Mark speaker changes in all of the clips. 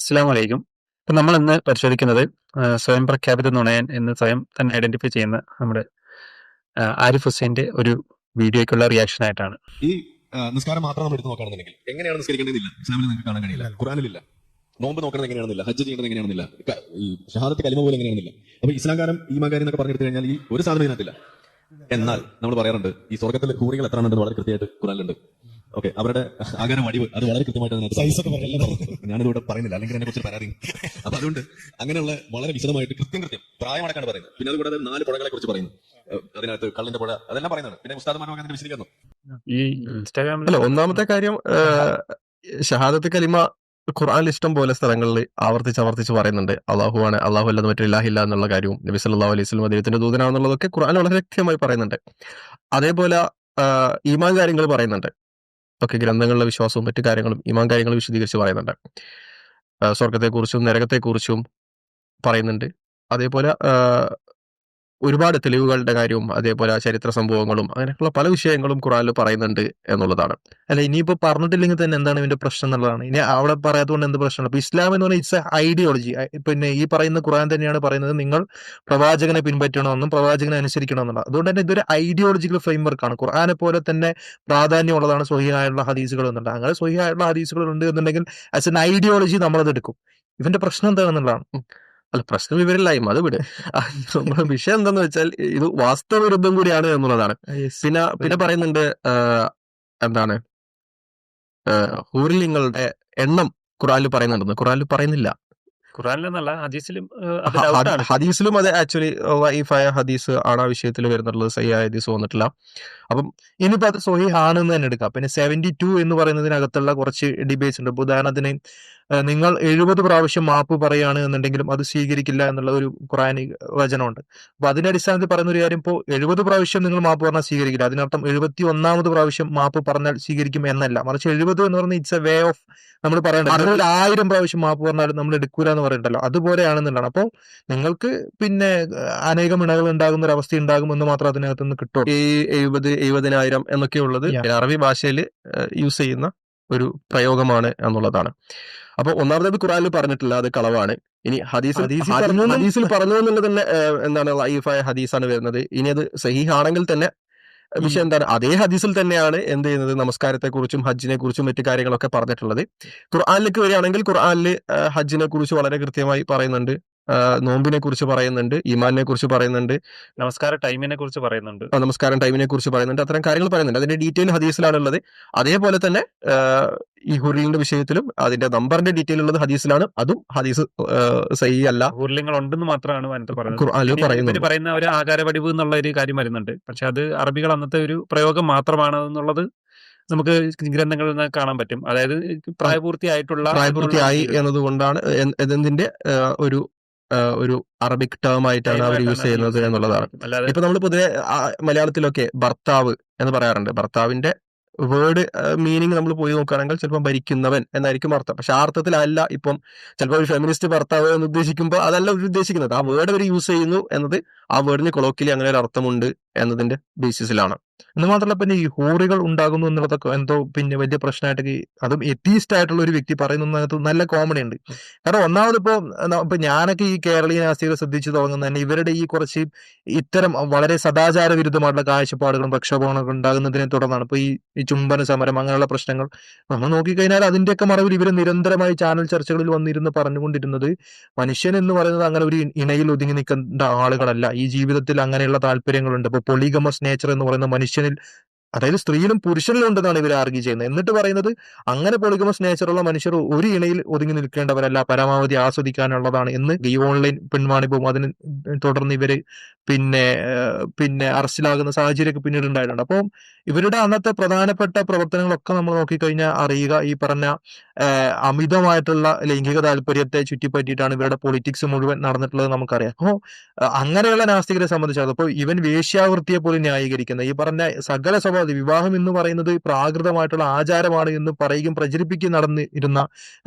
Speaker 1: അസ്സലാമു അലൈക്കും. ഇപ്പം നമ്മളിന്ന് പരിശോധിക്കുന്നത് സ്വയം പ്രഖ്യാപിത നുണയൻ എന്ന് സ്വയം തന്നെ ഐഡന്റിഫൈ ചെയ്യുന്ന നമ്മുടെ ആരിഫ് ഹുസൈന്റെ ഒരു വീഡിയോയ്ക്കുള്ള റിയാക്ഷൻ ആയിട്ടാണ്.
Speaker 2: ഈ നിസ്കാരം മാത്രം നമ്മൾ എടുത്ത് നോക്കുകയാണെന്നുണ്ടെങ്കിൽ എങ്ങനെയാണ് നിസ്കരിക്കേണ്ടതില്ല ഇസ്ലാമിൽ നിങ്ങൾക്ക് കാണാൻ കഴിയില്ല, ഖുറാനിലില്ല. നോമ്പ് നോക്കുന്നത് എങ്ങനെയാണെന്നില്ല, ഹജ്ജ് ചെയ്യേണ്ടത് എങ്ങനെയാണെന്നില്ല, ഈ ഷഹാദത്ത് കലിമ പോലെ എങ്ങനെയാണെന്നില്ല. അപ്പൊ ഇസ്ലാംകാരം ഈമാൻകാരി എന്നൊക്കെ പറഞ്ഞെടുത്തു കഴിഞ്ഞാൽ ഈ ഒരു സാധനം ഇതിനകത്തില്ല. എന്നാൽ നമ്മൾ പറയാറുണ്ട് ഈ സ്വർഗത്തിൽ ഹൂറികൾ എത്ര ഉണ്ടെന്ന് വളരെ കൃത്യമായിട്ട് ഖുറാനിലുണ്ട്. ഓക്കെ, അവരുടെ ആകാരം വടിവ് അത് വളരെ കൃത്യമായിട്ട് ഞാനിവിടെ പറയുന്നില്ല, അല്ലെങ്കിൽ എന്നെ കുറിച്ച് പരാതി. അപ്പൊ അതുകൊണ്ട് അങ്ങനെയുള്ള വളരെ വിശദമായിട്ട് കൃത്യം പ്രായമടക്കാണ് പറയുന്നത്. പിന്നെ അതുകൂടാതെ 4 പുഴകളെ കുറിച്ച് പറയുന്നു, അതിനകത്ത് കള്ളിന്റെ പുഴ, അതെല്ലാം പറയുന്നതാണ്. പിന്നെ ഉസ്താദുമാരൊക്കെ അതിനെ വിശദീകരിക്കുന്നു.
Speaker 1: ഈ ഇൻസ്റ്റാഗ്രാമിൽ
Speaker 3: ഒന്നാമത്തെ കാര്യം ഷഹാദത്ത് കലിമ ഖുർആനിൽ ഇഷ്ടം പോലെ സ്ഥലങ്ങളിൽ ആവർത്തിച്ച് പറയുന്നുണ്ട്. അള്ളാഹു ആണ്, അള്ളാഹു അല്ലാതെ മറ്റൊരു ഇലാഹില്ല എന്നുള്ള കാര്യവും നബി സല്ലല്ലാഹു അലൈഹി വസല്ലം ദൈവത്തിന്റെ ദൂതനാണെന്നുള്ളതൊക്കെ ഖുർആനിൽ വളരെ വ്യക്തമായി പറയുന്നുണ്ട്. അതേപോലെ ഈമാൻ കാര്യങ്ങൾ പറയുന്നുണ്ട്. ഒക്കെ ഗ്രന്ഥങ്ങളിലെ വിശ്വാസവും മറ്റു കാര്യങ്ങളും ഈമാൻ കാര്യങ്ങൾ വിശദീകരിച്ച് പറയുന്നുണ്ട്. സ്വർഗത്തെക്കുറിച്ചും നരകത്തെക്കുറിച്ചും പറയുന്നുണ്ട്. അതേപോലെ ഒരുപാട് തെളിവുകളുടെ കാര്യവും അതേപോലെ ചരിത്ര സംഭവങ്ങളും അങ്ങനെയൊക്കെയുള്ള പല വിഷയങ്ങളും ഖുർആനിൽ പറയുന്നുണ്ട് എന്നുള്ളതാണ്. അല്ല, ഇനിയിപ്പോ പറഞ്ഞിട്ടില്ലെങ്കിൽ തന്നെ എന്താണ് ഇതിന്റെ പ്രശ്നം എന്നുള്ളതാണ്. ഇനി അവിടെ പറയാത്തതുകൊണ്ട് എന്ത് പ്രശ്നമാണ്? ഇപ്പൊ ഇസ്ലാം എന്ന് പറഞ്ഞാൽ ഇറ്റ്സ് എ ഐഡിയോളജി. പിന്നെ ഈ പറയുന്ന ഖുർആൻ തന്നെയാണ് പറയുന്നത് നിങ്ങൾ പ്രവാചകനെ പിൻപറ്റണമെന്നും പ്രവാചകനെ അനുസരിക്കണമെന്നുള്ള. അതുകൊണ്ട് തന്നെ ഇതൊരു ഐഡിയോളജിക്കൽ ഫ്രെയിംവർക്ക് ആണ്. ഖുർആനെ പോലെ തന്നെ പ്രാധാന്യമുള്ളതാണ് സ്വഹീഹായുള്ള ഹദീസുകൾ എന്നുള്ളത്. അങ്ങനെ സ്വഹീഹായുള്ള ഹദീസുകൾ ഉണ്ട് എന്നുണ്ടെങ്കിൽ ആസ് എൻ ഐഡിയോളജി നമ്മളത് എടുക്കും. ഇവന്റെ പ്രശ്നം എന്താണെന്നുള്ളതാണ്. അല്ല, പ്രശ്നം വിവരമില്ലായ്മ, അത് വിട്. വിഷയം എന്താന്ന് വെച്ചാൽ ഇത് വാസ്തവവിരുദ്ധം കൂടിയാണ് എന്നുള്ളതാണ്. പിന്നെ പറയുന്നുണ്ട് എന്താണ് ഹൂറിലിങ്ങളുടെ എണ്ണം ഖുർആനിൽ പറയുന്നുണ്ടെന്ന്. ഖുർആനിൽ പറയുന്നില്ല.
Speaker 1: ഖുർആനിലെന്നല്ല ഹദീസിലും
Speaker 3: ഹദീസിലും അത് ആക്ച്വലി വൈഫായ ഹദീസ് ആണ് ആ വിഷയത്തിൽ വരുന്നുള്ളത്. സഹിയായ ഹദീസ് വന്നിട്ടില്ല. അപ്പം ഇനിയിപ്പോ അത് സ്വഹീഹ് ആണെന്ന് തന്നെ എടുക്കാം. പിന്നെ 72 എന്ന് പറയുന്നതിനകത്തുള്ള കുറച്ച് ഡിബേറ്റ്സ് ഉണ്ട്. ഉദാഹരണത്തിന് നിങ്ങൾ 70 പ്രാവശ്യം മാപ്പ് പറയുകയാണ് എന്നുണ്ടെങ്കിലും അത് സ്വീകരിക്കില്ല എന്നുള്ള ഒരു ഖുർആനിക് വചനമുണ്ട്. അപ്പൊ അതിന്റെ അടിസ്ഥാനത്തിൽ പറയുന്ന ഒരു കാര്യം, ഇപ്പോൾ 70 പ്രാവശ്യം നിങ്ങൾ മാപ്പ് പറഞ്ഞാൽ സ്വീകരിക്കില്ല, അതിനർത്ഥം 71ാമത് പ്രാവശ്യം മാപ്പ് പറഞ്ഞാൽ സ്വീകരിക്കും എന്നല്ല. മറിച്ച് 70 എന്ന് പറഞ്ഞാൽ ഇറ്റ്സ് എ വേ ഓഫ് നമ്മൾ പറയണ്ട. അതുപോലെ 1000 പ്രാവശ്യം മാപ്പ് പറഞ്ഞാലും നമ്മൾ എടുക്കൂല എന്ന് പറയണ്ടല്ലോ, അതുപോലെയാണെന്നുള്ളതാണ്. അപ്പോൾ നിങ്ങൾക്ക് പിന്നെ അനേകം ഇണകൾ ഉണ്ടാകുന്ന ഒരു അവസ്ഥ ഉണ്ടാകുമെന്ന് മാത്രം അതിനകത്ത് നിന്ന് കിട്ടും. 70,000 എന്നൊക്കെ ഉള്ളത് അറബി ഭാഷയിൽ യൂസ് ചെയ്യുന്ന ഒരു പ്രയോഗമാണ് എന്നുള്ളതാണ്. അപ്പൊ ഒന്നാമത് ഖുർആനിൽ പറഞ്ഞിട്ടില്ല, അത് കളവാണ്. ഇനി ഹദീസിൽ പറഞ്ഞു എന്നുള്ളത് തന്നെ എന്താണ് ലൈഫായ ഹദീസാണ് വരുന്നത്. ഇനി അത് സഹീഹ് ആണെങ്കിൽ തന്നെ വിഷയം എന്താണ്, അതേ ഹദീസിൽ തന്നെയാണ് എന്ത് ചെയ്യുന്നത്, നമസ്കാരത്തെ കുറിച്ചും ഹജ്ജിനെ കുറിച്ചും മറ്റു കാര്യങ്ങളൊക്കെ പറഞ്ഞിട്ടുള്ളത്. ഖുർആനിലേക്ക് വരികയാണെങ്കിൽ ഖുർആനിൽ ഹജ്ജിനെ കുറിച്ച് വളരെ കൃത്യമായി പറയുന്നുണ്ട്, നോമ്പിനെ കുറിച്ച് പറയുന്നുണ്ട്, ഈമാനിനെ കുറിച്ച് പറയുന്നുണ്ട്,
Speaker 1: നമസ്കാരം ടൈമിനെ കുറിച്ച് പറയുന്നുണ്ട്,
Speaker 3: അത്തരം കാര്യങ്ങൾ പറയുന്നുണ്ട്. അതിന്റെ ഡീറ്റെയിൽ ഹദീസിലാണുള്ളത്. അതേപോലെ തന്നെ ഈ ഹുർലിന്റെ വിഷയത്തിലും അതിന്റെ നമ്പറിന്റെ ഡീറ്റെയിൽ ഉള്ളത് ഹദീസിലാണ്. അതും ഹദീസ് സഹീഹ് അല്ല,
Speaker 1: ഹുർലിങ്ങൾ ഉണ്ടെന്ന് മാത്രമാണ്
Speaker 3: ഖുർആനിൽ
Speaker 1: പറയുന്ന ഒരു ആകാരവടിവ് എന്നുള്ള ഒരു കാര്യം വരുന്നുണ്ട്. പക്ഷെ അത് അറബികൾ അന്നത്തെ ഒരു പ്രയോഗം മാത്രമാണ് എന്നുള്ളത് നമുക്ക് ഗ്രന്ഥങ്ങളിൽ നിന്ന് കാണാൻ പറ്റും. അതായത് പ്രായപൂർത്തിയായി എന്നതുകൊണ്ടാണ് ഇതിന്റെ ഒരു അറബിക് ടേം ആയിട്ടാണ് അവർ യൂസ് ചെയ്യുന്നത് എന്നുള്ളതാണ്. ഇപ്പൊ നമ്മൾ പൊതുവെ മലയാളത്തിലൊക്കെ ഭർത്താവ് എന്ന് പറയാറുണ്ട്. ഭർത്താവിന്റെ വേർഡ് മീനിങ് നമ്മൾ പോയി നോക്കുകയാണെങ്കിൽ ചിലപ്പോൾ ഭരിക്കുന്നവൻ എന്നായിരിക്കും അർത്ഥം. പക്ഷെ ആ അർത്ഥത്തിലല്ല. ഇപ്പം ചിലപ്പോൾ ഒരു ഫെമിനിസ്റ്റ് ഭർത്താവ് എന്ന് ഉദ്ദേശിക്കുമ്പോൾ അതല്ല അവർ ഉദ്ദേശിക്കുന്നത്. ആ വേർഡ് അവർ യൂസ് ചെയ്യുന്നു എന്നത് ആ വേർഡിന് കൊളോക്കിലി അങ്ങനെ ഒരു അർത്ഥമുണ്ട് എന്നതിന്റെ ബേസിസിലാണ്. എന്ന് മാത്രമല്ല, പിന്നെ ഈ ഹൂറികൾ ഉണ്ടാകുന്നു എന്നുള്ളതൊക്കെ എന്തോ പിന്നെ വലിയ പ്രശ്നമായിട്ട്, അതും എത്തീസ്റ്റ് ആയിട്ടുള്ള ഒരു വ്യക്തി പറയുന്നതിനകത്ത് നല്ല കോമഡി ഉണ്ട്. കാരണം ഒന്നാമത് ഇപ്പൊ ഞാനൊക്കെ ഈ കേരളീയ നാസ്തികരെ ശ്രദ്ധിച്ചു തുടങ്ങുന്ന തന്നെ ഇവരുടെ ഈ കുറച്ച് ഇത്തരം വളരെ സദാചാര വിരുദ്ധമായിട്ടുള്ള കാഴ്ചപ്പാടുകളും പ്രക്ഷോഭങ്ങളും ഉണ്ടാകുന്നതിനെ തുടർന്നാണ്. ഇപ്പൊ ഈ ചുംബന സമരം അങ്ങനെയുള്ള പ്രശ്നങ്ങൾ നമ്മൾ നോക്കിക്കഴിഞ്ഞാൽ അതിന്റെയൊക്കെ മറവിൽ ഇവർ നിരന്തരമായി ചാനൽ ചർച്ചകളിൽ വന്നിരുന്ന് പറഞ്ഞുകൊണ്ടിരുന്നത് മനുഷ്യൻ എന്ന് പറയുന്നത് അങ്ങനെ ഒരു ഇണയിൽ ഒതുങ്ങി നിൽക്കേണ്ട ആളുകളല്ല, ഈ ജീവിതത്തിൽ അങ്ങനെയുള്ള താല്പര്യങ്ങളുണ്ട്. ഇപ്പൊ പൊളിഗമസ് നേച്ചർ എന്ന് പറയുന്ന മനുഷ്യനിൽ, അതായത് സ്ത്രീയിലും പുരുഷനിലും ഉണ്ടെന്നാണ് ഇവർ ആർഗ്യൂ ചെയ്യുന്നത്. എന്നിട്ട് പറയുന്നത് അങ്ങനെ പൊളിഗമസ് നേച്ചറുള്ള മനുഷ്യർ ഒരു ഇണയിൽ ഒതുങ്ങി നിൽക്കേണ്ടവരല്ല, പരമാവധി ആസ്വദിക്കാനുള്ളതാണ് എന്ന്. ഈ ഓൺലൈൻ പിൻവാണിപ്പവും അതിന് തുടർന്ന് ഇവര് പിന്നെ അറസ്റ്റിലാകുന്ന സാഹചര്യമൊക്കെ പിന്നീട് ഉണ്ടായിട്ടുണ്ട്. അപ്പോൾ ഇവരുടെ അന്നത്തെ പ്രധാനപ്പെട്ട പ്രവർത്തനങ്ങളൊക്കെ നമ്മൾ നോക്കിക്കഴിഞ്ഞാൽ അറിയുക, ഈ പറഞ്ഞ അമിതമായിട്ടുള്ള ലൈംഗിക താല്പര്യത്തെ ചുറ്റിപ്പറ്റിയിട്ടാണ് ഇവരുടെ പൊളിറ്റിക്സ് മുഴുവൻ നടന്നിട്ടുള്ളത് നമുക്കറിയാം. അപ്പോൾ അങ്ങനെയുള്ള നാസ്തികരെ സംബന്ധിച്ചത് ഇപ്പോൾ ഇവൻ വേശ്യാവൃത്തിയെ പോലും ന്യായീകരിക്കുന്ന ഈ പറഞ്ഞ സകല
Speaker 3: പരമാവധി വിവാഹം എന്ന് പറയുന്നത് പ്രാകൃതമായിട്ടുള്ള ആചാരമാണ് എന്ന് പറയുകയും പ്രചരിപ്പിക്കുകയും നടന്നിരുന്ന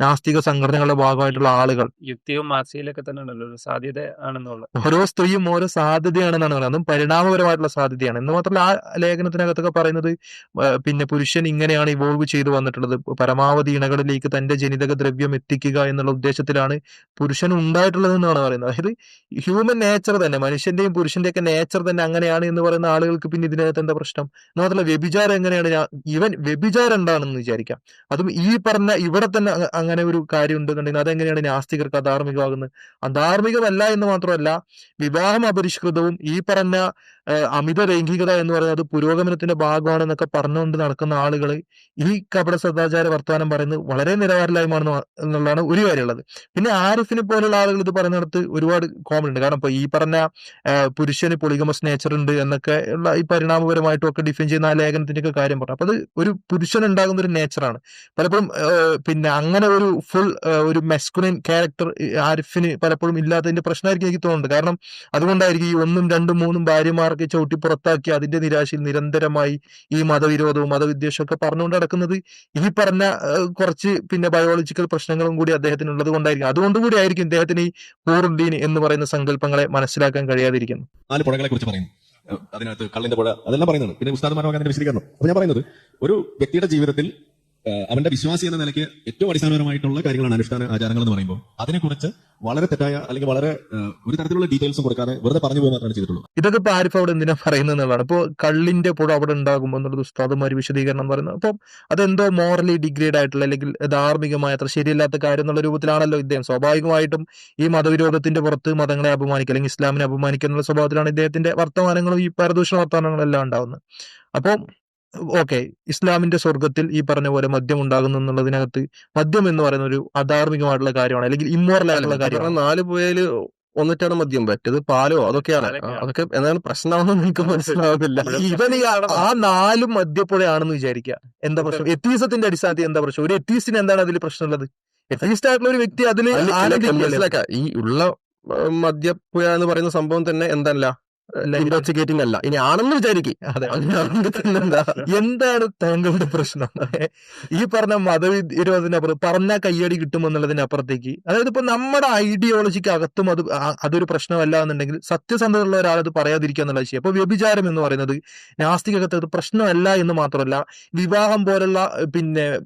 Speaker 3: നാസ്തിക സംഘടനകളുടെ ഭാഗമായിട്ടുള്ള ആളുകൾ
Speaker 1: യുക്തിയും മാസികയിലൊക്കെ തന്നെ ഉണ്ടല്ലോ ഒരു സാധ്യത ആണെന്നുള്ളത്.
Speaker 3: ഓരോ സ്ത്രീയും ഓരോ സാധ്യതയാണെന്നാണ് പറയുന്നത്. അതും പരിണാമപരമായിട്ടുള്ള സാധ്യതയാണ്. എന്ന് മാത്രമല്ല ആ ലേഖനത്തിനകത്തൊക്കെ പറയുന്നത് പിന്നെ പുരുഷൻ ഇങ്ങനെയാണ് ഇവോൾവ് ചെയ്തു വന്നിട്ടുള്ളത്. പരമാവധി ഇണകളിലേക്ക് തന്റെ ജനിതക ദ്രവ്യം എത്തിക്കുക എന്നുള്ള ഉദ്ദേശത്തിലാണ് പുരുഷൻ ഉണ്ടായിട്ടുള്ളത് എന്നാണ് പറയുന്നത്. അതായത് ഹ്യൂമൻ നേച്ചർ തന്നെ, മനുഷ്യന്റെയും പുരുഷന്റെയൊക്കെ നേച്ചർ തന്നെ അങ്ങനെയാണ് എന്ന് പറയുന്ന ആളുകൾക്ക് പിന്നെ ഇതിനകത്ത് എന്താ പ്രശ്നം? എന്ന് മാത്രമല്ല വ്യഭിചാരം എങ്ങനെയാണ് ഈവൻ വ്യഭിചാരം എന്താണെന്ന് വിചാരിക്കാം. അതും ഈ പറഞ്ഞ ഇവിടെ തന്നെ അങ്ങനെ ഒരു കാര്യം ഉണ്ടെന്നുണ്ടെങ്കിൽ അതെങ്ങനെയാണ് നാസ്തികർക്ക് അധാർമികമാകുന്നത്? അധാർമികമല്ല എന്ന് മാത്രമല്ല വിവാഹം അപരിഷ്കൃതവും ഈ പറഞ്ഞ അമിത ലൈംഗികത എന്ന് പറയുന്നത് പുരോഗമനത്തിന്റെ ഭാഗമാണെന്നൊക്കെ പറഞ്ഞുകൊണ്ട് നടക്കുന്ന ആളുകൾ ഈ കപട സദാചാര വർത്തമാനം പറയുന്നത് വളരെ നിലവാരമില്ലായ്മ എന്നുള്ളതാണ് ഒരു കാര്യമുള്ളത്. പിന്നെ ആരിഫിനെ പോലുള്ള ആളുകൾ ഇത് പറയുന്നിടത്ത് ഒരുപാട് കോമൺ ഉണ്ട്. കാരണം ഇപ്പൊ ഈ പറഞ്ഞ പുരുഷന് പൊളിഗമസ് നേച്ചർ ഉണ്ട് എന്നൊക്കെ ഉള്ള ഈ പരിണാമപരമായിട്ടും ഒക്കെ ഡിഫൈൻ ചെയ്യുന്ന ആ ലേഖനത്തിന്റെ ഒക്കെ കാര്യം പറഞ്ഞു. അപ്പൊ അത് ഒരു പുരുഷൻ ഉണ്ടാകുന്ന ഒരു നേച്ചറാണ്. പലപ്പോഴും പിന്നെ അങ്ങനെ ഒരു ഫുൾ ഒരു മെസ്കുലിൻ ക്യാരക്ടർ ആരിഫിന് പലപ്പോഴും ഇല്ലാത്തതിന്റെ പ്രശ്നമായിരിക്കും എനിക്ക് തോന്നുന്നത്. കാരണം അതുകൊണ്ടായിരിക്കും ഈ 1ഉം 2ഉം 3ഉം ഭാര്യമാർക്ക് ചവിട്ടി പുറത്താക്കി അതിന്റെ നിരാശയിൽ നിരന്തരമായി ഈ മതവിരോധവും മതവിദ്വേഷവും ഒക്കെ പറഞ്ഞുകൊണ്ട് നടക്കുന്നത് ഈ പറഞ്ഞ കുറച്ച് പിന്നെ ബയോളജിക്കൽ പ്രശ്നങ്ങളും കൂടി അദ്ദേഹത്തിനുള്ളത് കൊണ്ടായിരിക്കും. അതുകൊണ്ടുകൂടി ആയിരിക്കും ഇദ്ദേഹത്തിന് ഈ പൂർദ്ദീൻ എന്ന് പറയുന്ന സങ്കല്പങ്ങളെ മനസ്സിലാക്കാൻ കഴിയാതിരിക്കുന്നത്.
Speaker 2: 4 പുഴകളെ കുറിച്ച് പറയുന്നു. അതിനകത്ത് കള്ളിന്റെ പുഴ അതെല്ലാം പറയുന്നത്. പിന്നെ ഉസ്താദുമാരൊക്കെ അതിന്റെ വിശദീകരണം. അപ്പൊ ഞാൻ പറയുന്നത് ഒരു വ്യക്തിയുടെ ജീവിതത്തിൽ അവന്റെ വിശ്വാസി എന്ന നിലയ്ക്ക് ഏറ്റവും അടിസ്ഥാനപരമായിട്ടുള്ള കാര്യങ്ങളാണ് അനുഷ്ഠാന ആചാരങ്ങൾ എന്ന് പറയുമ്പോൾ അതിനെക്കുറിച്ച് വളരെ തെറ്റായ അല്ലെങ്കിൽ വളരെ ഒരു തരത്തിലുള്ള ഡീറ്റെയിൽസും കൊടുക്കാതെ വെറുതെ പറഞ്ഞു പോകുക മാത്രമാണ് ചെയ്തിട്ടുള്ളൂ.
Speaker 3: ഇതൊക്കെ ഇപ്പൊ ആരിഫ് അവിടെ എന്തിനാ പറയുന്നത് എന്നുള്ളതാണ്. ഇപ്പോൾ കള്ളിന്റെ പുഴ അവിടെ ഉണ്ടാകും എന്നുള്ളത് ഉസ്താദുമാർ വിശദീകരണം പറയുന്നത്. അപ്പം അതെന്തോ മോറലി ഡിഗ്രേഡ് ആയിട്ടുള്ള അല്ലെങ്കിൽ ധാർമ്മികമായ അത്ര ശരിയല്ലാത്ത കാര്യം എന്നുള്ള രൂപത്തിലാണല്ലോ ഇദ്ദേഹം. സ്വാഭാവികമായിട്ടും ഈ മതവിരോധത്തിന്റെ പുറത്ത് മതങ്ങളെ അപമാനിക്കുക അല്ലെങ്കിൽ ഇസ്ലാമിനെ അപമാനിക്കുക എന്നുള്ള സ്വഭാവത്തിലാണ് ഇദ്ദേഹത്തിന്റെ വർത്തമാനങ്ങളും ഈ പരദൂഷണ വർത്തമാനങ്ങളും എല്ലാം ഉണ്ടാവുന്നത്. അപ്പോൾ ഓക്കെ, ഇസ്ലാമിന്റെ സ്വർഗത്തിൽ ഈ പറഞ്ഞ പോലെ മദ്യം ഉണ്ടാകുന്നു എന്നുള്ളതിനകത്ത് മദ്യം എന്ന് പറയുന്ന ഒരു അധാർമികമായിട്ടുള്ള കാര്യമാണ് അല്ലെങ്കിൽ ഇമ്മോറൽ ആയിട്ടുള്ള കാര്യമാണ്.
Speaker 4: 4 പുഴയില് ഒന്നിട്ടാണ് മദ്യം, പറ്റത് പാലോ അതൊക്കെയാണ്. അതൊക്കെ എന്താണ് പ്രശ്നമാണെന്ന് എനിക്ക് മനസ്സിലാവുന്നില്ല.
Speaker 3: ഇവൻ ആ 4 മദ്യപ്പുഴയാണെന്ന് വിചാരിക്കുക, എന്താ പ്രശ്നം? എത്തീസത്തിന്റെ അടിസ്ഥാനത്തിൽ എന്താ പ്രശ്നം? ഒരു എത്തീസ്റ്റിന് എന്താണ് അതിൽ പ്രശ്നമുള്ളത്? എത്തീസ്റ്റ് ആയിട്ടുള്ള ഒരു വ്യക്തി അതിൽ
Speaker 4: മനസ്സിലാക്കാം. ഈ ഉള്ള മദ്യപ്പുഴ എന്ന് പറയുന്ന സംഭവം തന്നെ എന്തല്ല ഇൻടോക്സിക്കേറ്റിംഗ് അല്ല. ഇനി ആണെന്ന് വിചാരിക്കും.
Speaker 3: എന്താണ് താങ്കളുടെ പ്രശ്നം? ഈ പറഞ്ഞ മതവിരോധത്തിനപ്പുറം പറഞ്ഞ കയ്യടി കിട്ടുമെന്നുള്ളതിനപ്പുറത്തേക്ക്, അതായത് ഇപ്പൊ നമ്മുടെ ഐഡിയോളജിക്ക് അകത്തും അതൊരു പ്രശ്നമല്ല എന്നുണ്ടെങ്കിൽ സത്യസന്ധതയുള്ള ഒരാളത് പറയാതിരിക്കുക എന്നുള്ള വിഷയം. അപ്പൊ വ്യഭിചാരം എന്ന് പറയുന്നത് നാസ്തികത്ത് പ്രശ്നമല്ല എന്ന് മാത്രമല്ല വിവാഹം പോലുള്ള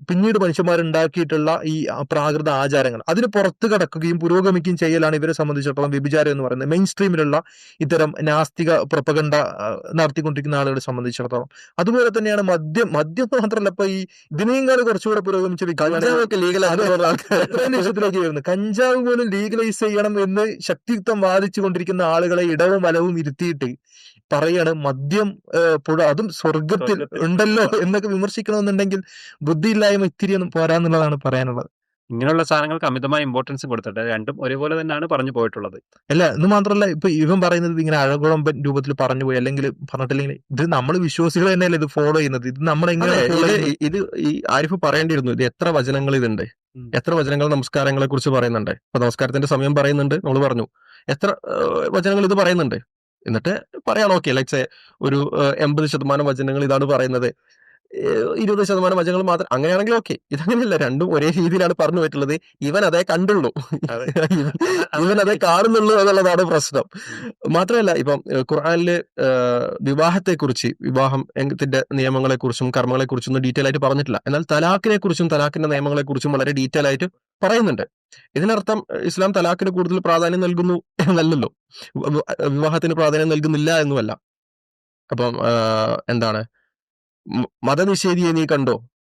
Speaker 3: പിന്നീട് മനുഷ്യന്മാരുണ്ടാക്കിയിട്ടുള്ള ഈ പ്രാകൃത ആചാരങ്ങൾ അതിന് പുറത്ത് കടക്കുകയും പുരോഗമിക്കുകയും ചെയ്യലാണ് ഇവരെ സംബന്ധിച്ചിടത്തോളം വ്യഭിചാരം എന്ന് പറയുന്നത്. മെയിൻ സ്ട്രീമിലുള്ള ഇത്തരം നാസ്തിക പ്രൊപ്പഗണ്ട നടത്തിക്കൊണ്ടിരിക്കുന്ന ആളുകളെ സംബന്ധിച്ചിടത്തോളം. അതുപോലെ തന്നെയാണ് മദ്യം മാത്രമല്ല, ഇപ്പൊ ഈ ഇതിനെയും കാലം കുറച്ചുകൂടെ പുരോഗമിച്ച ലക്ഷത്തിലേക്ക് വരുന്നത്. കഞ്ചാവ് പോലും ലീഗലൈസ് ചെയ്യണം എന്ന് ശക്തിയുക്തം വാദിച്ചു കൊണ്ടിരിക്കുന്ന ആളുകളെ ഇടവും വലവും ഇരുത്തിയിട്ട് പറയാണ് മദ്യം പുഴ അതും സ്വർഗത്തിൽ ഉണ്ടല്ലോ എന്നൊക്കെ വിമർശിക്കണമെന്നുണ്ടെങ്കിൽ ബുദ്ധിയില്ലായ്മ ഇത്തിരിയൊന്നും പോരാന്നുള്ളതാണ് പറയാനുള്ളത്.
Speaker 1: ഇങ്ങനെയുള്ള സാധനങ്ങൾക്ക് അമിതമായ ഇമ്പോർട്ടൻസ് കൊടുത്തിട്ട് രണ്ടും ഒരേപോലെ തന്നെയാണ് പറഞ്ഞു പോയിട്ടുള്ളത്.
Speaker 3: അല്ല, എന്ന് മാത്രമല്ല ഇപ്പൊ ഇവൻ പറയുന്നത് ഇങ്ങനെ അഴകുഴമ്പൻ രൂപത്തിൽ പറഞ്ഞു പോയി അല്ലെങ്കിൽ പറഞ്ഞിട്ടില്ലെങ്കിൽ ഇത് നമ്മൾ വിശ്വാസികൾ തന്നെയല്ലേ ഇത് ഫോളോ ചെയ്യുന്നത്. ഇത് നമ്മളെങ്ങനെ
Speaker 4: ഇത് ഈ ആരിഫ് പറയേണ്ടിയിരുന്നു. ഇത് എത്ര വചനങ്ങൾ ഇതുണ്ട്, എത്ര വചനങ്ങൾ നമസ്കാരങ്ങളെ കുറിച്ച് പറയുന്നുണ്ട്. ഇപ്പൊ നമസ്കാരത്തിന്റെ സമയം പറയുന്നുണ്ട്, നമ്മൾ പറഞ്ഞു. എത്ര വചനങ്ങൾ ഇത് പറയുന്നുണ്ട്. എന്നിട്ട് പറയാം ഓക്കെ ലൈക്സ് ഒരു 80% വചനങ്ങൾ ഇതാണ് പറയുന്നത്, 20% വചനങ്ങൾ മാത്രം. അങ്ങനെയാണെങ്കിൽ ഓക്കെ. ഇതങ്ങനെയല്ല, രണ്ടും ഒരേ രീതിയിലാണ് പറഞ്ഞു പോയിട്ടുള്ളത്. ഇവൻ അതേ കണ്ടുള്ളൂ, ഇവൻ അതേ കാണുന്നുള്ളൂ എന്നുള്ളതാണ് പ്രശ്നം. മാത്രമല്ല ഇപ്പം ഖുർആനില് വിവാഹത്തെക്കുറിച്ച്, വിവാഹത്തിന്റെ നിയമങ്ങളെ കുറിച്ചും കർമ്മങ്ങളെ കുറിച്ചും ഒന്നും ഡീറ്റെയിൽ ആയിട്ട് പറഞ്ഞിട്ടില്ല. എന്നാൽ തലാഖിനെ കുറിച്ചും തലാഖിന്റെ നിയമങ്ങളെ കുറിച്ചും വളരെ ഡീറ്റെയിൽ ആയിട്ട് പറയുന്നുണ്ട്. ഇതിനർത്ഥം ഇസ്ലാം തലാഖിന് കൂടുതൽ പ്രാധാന്യം നൽകുന്നു എന്നല്ലല്ലോ, വിവാഹത്തിന് പ്രാധാന്യം നൽകുന്നില്ല എന്നുമല്ല. അപ്പം എന്താണ് മതനിഷേധിയെ നീ കണ്ടോ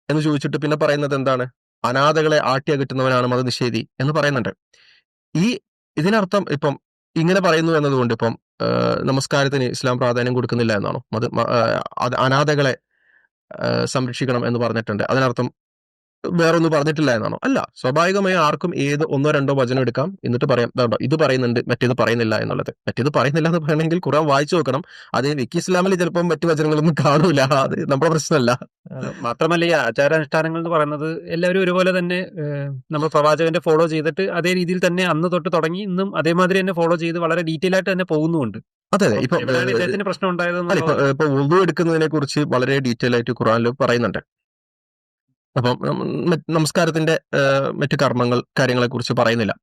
Speaker 4: എന്ന് ചോദിച്ചിട്ട് പിന്നെ പറയുന്നത് എന്താണ്? അനാഥകളെ ആട്ടിയകറ്റുന്നവനാണ് മതനിഷേധി എന്ന് പറയുന്നുണ്ട്. ഇതിനർത്ഥം ഇപ്പം ഇങ്ങനെ പറയുന്നു എന്നതുകൊണ്ട് ഇപ്പം നമസ്കാരത്തിന് ഇസ്ലാം പ്രാധാന്യം കൊടുക്കുന്നില്ല എന്നാണോ? അനാഥകളെ സംരക്ഷിക്കണം എന്ന് പറഞ്ഞിട്ടുണ്ട്. അതിനർത്ഥം വേറൊന്നും പറഞ്ഞിട്ടില്ല എന്നാണോ? അല്ല, സ്വാഭാവികമായി ആർക്കും ഏത് ഒന്നോ രണ്ടോ വചനം എടുക്കാം, എന്നിട്ട് പറയാം "ദാ ഇത് പറയുന്നുണ്ട്, മറ്റേത് പറയുന്നില്ല" എന്നുള്ളത്. മറ്റേത് പറയുന്നില്ല എന്ന് പറയണമെങ്കിൽ ഖുർആൻ വായിച്ചു നോക്കണം. അത് വിക്കി ഇസ്ലാമിൽ ചിലപ്പോൾ മറ്റു വചനങ്ങളൊന്നും കാണൂല, അത് നമ്മുടെ പ്രശ്നമല്ല.
Speaker 1: മാത്രമല്ല ഈ ആചാരാനുഷ്ഠാനങ്ങൾ എന്ന് പറയുന്നത് എല്ലാവരും ഒരുപോലെ തന്നെ നമ്മൾ പ്രവാചകന്റെ ഫോളോ ചെയ്തിട്ട് അതേ രീതിയിൽ തന്നെ അന്ന് തൊട്ട് തുടങ്ങി ഇന്നും അതേമാതിരി തന്നെ ഫോളോ ചെയ്ത് വളരെ ഡീറ്റെയിൽ ആയിട്ട് തന്നെ പോകുന്നുമുണ്ട്.
Speaker 4: അതെ അതെ. ഇപ്പൊ
Speaker 1: എവിടെയാണ് ഇദ്ദേഹത്തിന് പ്രശ്നം
Speaker 4: അല്ല,
Speaker 1: ഉണ്ടായതെന്നുള്ളത്
Speaker 4: ഇപ്പൊ വുളു എടുക്കുന്നതിനെ കുറിച്ച് വളരെ ഡീറ്റെയിൽ ആയിട്ട് ഖുർആനിൽ പറയുന്നുണ്ട്. അപ്പം നമസ്കാരത്തിന്റെ മറ്റു കർമ്മങ്ങൾ കാര്യങ്ങളെ കുറിച്ച് പറയുന്നില്ല.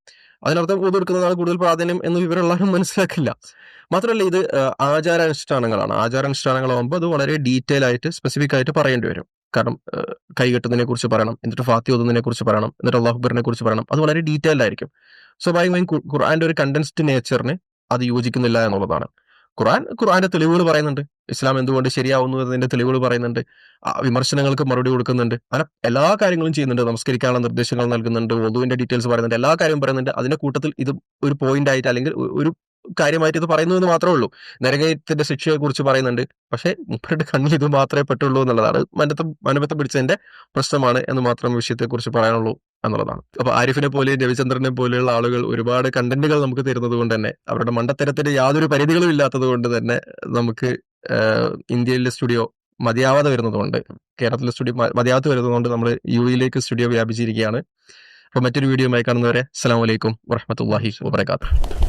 Speaker 4: അതിനർത്ഥം വുളു എടുക്കുന്നതാണ് കൂടുതൽ പ്രാധാന്യം എന്ന് വിവരമുള്ളവരും മനസ്സിലാക്കില്ല. മാത്രമല്ല ഇത് ആചാരാനുഷ്ഠാനങ്ങളാണ്. ആചാരാനുഷ്ഠാനങ്ങളാകുമ്പോൾ അത് വളരെ ഡീറ്റെയിൽ ആയിട്ട് സ്പെസിഫിക് ആയിട്ട് പറയേണ്ടി വരും. കാരണം കൈ കെട്ടുന്നതിനെ കുറിച്ച് പറയണം, എന്നിട്ട് ഫാത്തി ഓതുന്നതിനെ കുറിച്ച് പറയണം, എന്നിട്ട് അല്ലാഹു അക്ബറിനെ കുറിച്ച് പറയണം. അത് വളരെ ഡീറ്റെയിൽഡ് ആയിരിക്കും. സ്വാഭാവികമായും ഖുർആന്റെ ഒരു കണ്ടൻസ്ഡ് നേച്ചറിന് അത് യോജിക്കുന്നില്ല എന്നുള്ളതാണ്. ഖുർആന്റെ തെളിവുകൾ പറയുന്നുണ്ട്. ഇസ്ലാം എന്തുകൊണ്ട് ശരിയാവുന്നു എന്നതിന്റെ തെളിവുകൾ പറയുന്നുണ്ട്. വിമർശനങ്ങൾക്ക് മറുപടി കൊടുക്കുന്നുണ്ട്. അങ്ങനെ എല്ലാ കാര്യങ്ങളും ചെയ്യുന്നുണ്ട്. നമസ്കരിക്കാനുള്ള നിർദ്ദേശങ്ങൾ നൽകുന്നുണ്ട്. വധുവിന്റെ ഡീറ്റെയിൽസ് പറയുന്നുണ്ട്. എല്ലാ കാര്യവും പറയുന്നുണ്ട്. അതിന്റെ കൂട്ടത്തിൽ ഇത് ഒരു പോയിന്റ് ആയിട്ട് അല്ലെങ്കിൽ ഒരു കാര്യമായിട്ട് ഇത് പറയുന്നു എന്ന് മാത്രമേ ഉള്ളൂ. നരകത്തിന്റെ ശിക്ഷയെ കുറിച്ച് പറയുന്നുണ്ട്. പക്ഷേ മുപ്പരുടെ കണ്ണിൽ ഇത് മാത്രമേ പറ്റുള്ളൂ എന്നുള്ളതാണ്. മനബത്തം പിടിച്ചതിന്റെ പ്രശ്നമാണ് എന്ന് മാത്രം വിഷയത്തെക്കുറിച്ച് പറയാനുള്ളൂ എന്നുള്ളതാണ്. അപ്പൊ ആരിഫിനെ പോലെ രവിചന്ദ്രനെ പോലെയുള്ള ആളുകൾ ഒരുപാട് കണ്ടന്റുകൾ നമുക്ക് തരുന്നത് കൊണ്ട് തന്നെ അവരുടെ മണ്ടത്തരത്തിന് യാതൊരു പരിധികളും ഇല്ലാത്തത് കൊണ്ട് തന്നെ നമുക്ക് ഇന്ത്യയിലെ സ്റ്റുഡിയോ മതിയാവാതെ വരുന്നതുകൊണ്ട്, കേരളത്തിലെ സ്റ്റുഡിയോ മതിയാവാതെ വരുന്നതുകൊണ്ട് നമ്മൾ യുഎയിലേക്ക് സ്റ്റുഡിയോ വ്യാപിച്ചിരിക്കുകയാണ്. അപ്പൊ മറ്റൊരു വീഡിയോയുമായി കാണുന്നവരെ അസ്സലാമു അലൈക്കും വറഹ്മത്തുള്ളാഹി വബറകാതുഹു.